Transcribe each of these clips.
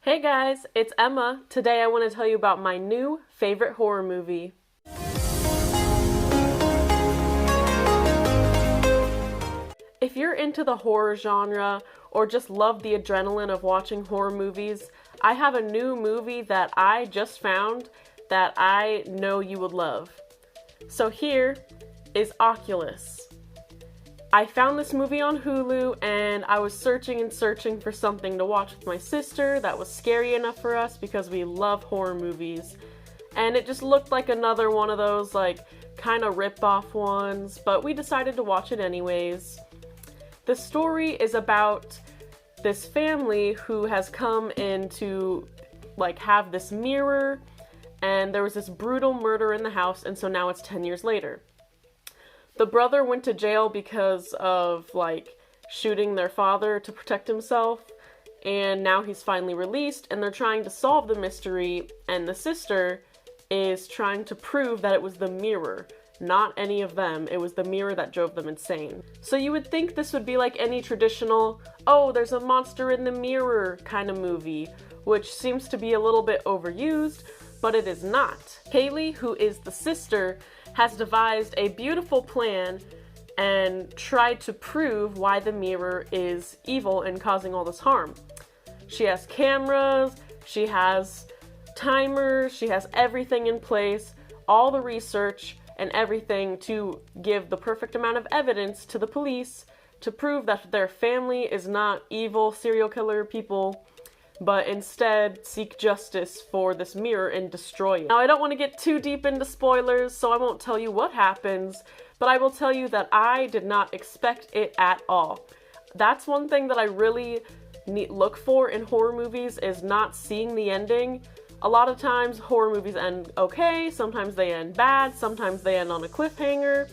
Hey guys, it's Emma. Today I want to tell you about my new favorite horror movie. If you're into the horror genre or just love the adrenaline of watching horror movies, I have a new movie that I just found that I know you would love. So here is Oculus. I found this movie on Hulu and I was searching and searching for something to watch with my sister that was scary enough for us because we love horror movies. And it just looked like another one of those kind of rip-off ones, but we decided to watch it anyways. The story is about this family who has come in to have this mirror, and there was this brutal murder in the house, and so now it's 10 years later. The brother went to jail because of shooting their father to protect himself, and now he's finally released and they're trying to solve the mystery, and the sister is trying to prove that it was the mirror, not any of them. It was the mirror that drove them insane. So you would think this would be like any traditional, oh, there's a monster in the mirror kind of movie, which seems to be a little bit overused, but it is not. Haley, who is the sister, has devised a beautiful plan and tried to prove why the mirror is evil and causing all this harm. She has cameras, she has timers, she has everything in place, all the research and everything to give the perfect amount of evidence to the police to prove that their family is not evil serial killer people, but instead seek justice for this mirror and destroy it. Now, I don't want to get too deep into spoilers, so I won't tell you what happens, but I will tell you that I did not expect it at all. That's one thing that I really look for in horror movies, is not seeing the ending. A lot of times horror movies end okay, sometimes they end bad, sometimes they end on a cliffhanger,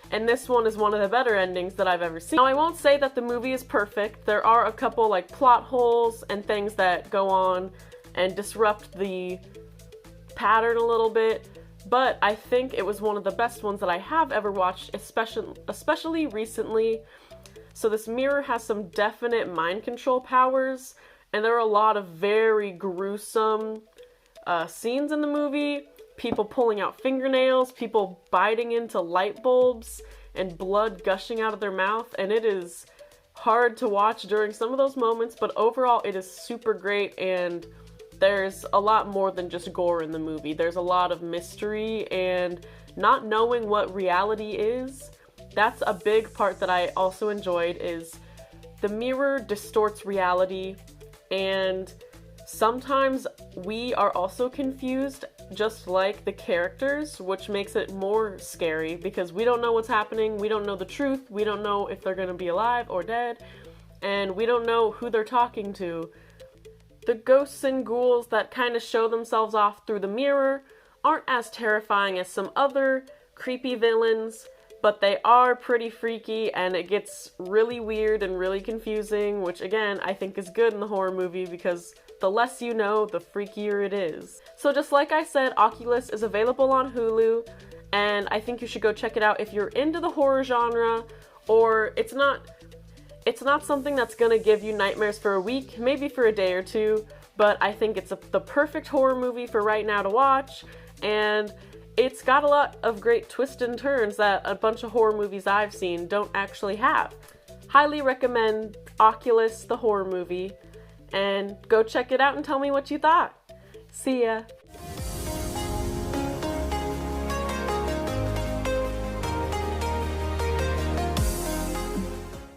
and this one is one of the better endings that I've ever seen. Now, I won't say that the movie is perfect. There are a couple plot holes and things that go on and disrupt the pattern a little bit, but I think it was one of the best ones that I have ever watched, especially recently. So this mirror has some definite mind control powers, and there are a lot of very gruesome scenes in the movie. People pulling out fingernails, people biting into light bulbs, and blood gushing out of their mouth, and it is hard to watch during some of those moments, but overall it is super great, and there's a lot more than just gore in the movie. There's a lot of mystery and not knowing what reality is. That's a big part that I also enjoyed, is the mirror distorts reality, and sometimes we are also confused, just like the characters, which makes it more scary because we don't know what's happening, we don't know the truth, we don't know if they're gonna be alive or dead, and we don't know who they're talking to. The ghosts and ghouls that kind of show themselves off through the mirror aren't as terrifying as some other creepy villains, but they are pretty freaky, and it gets really weird and really confusing, which again, I think is good in the horror movie because the less you know, the freakier it is. So just like I said, Oculus is available on Hulu, and I think you should go check it out if you're into the horror genre, or it's not something that's gonna give you nightmares for a week, maybe for a day or two, but I think it's the perfect horror movie for right now to watch, and it's got a lot of great twists and turns that a bunch of horror movies I've seen don't actually have. Highly recommend Oculus, the horror movie, and go check it out and tell me what you thought. See ya!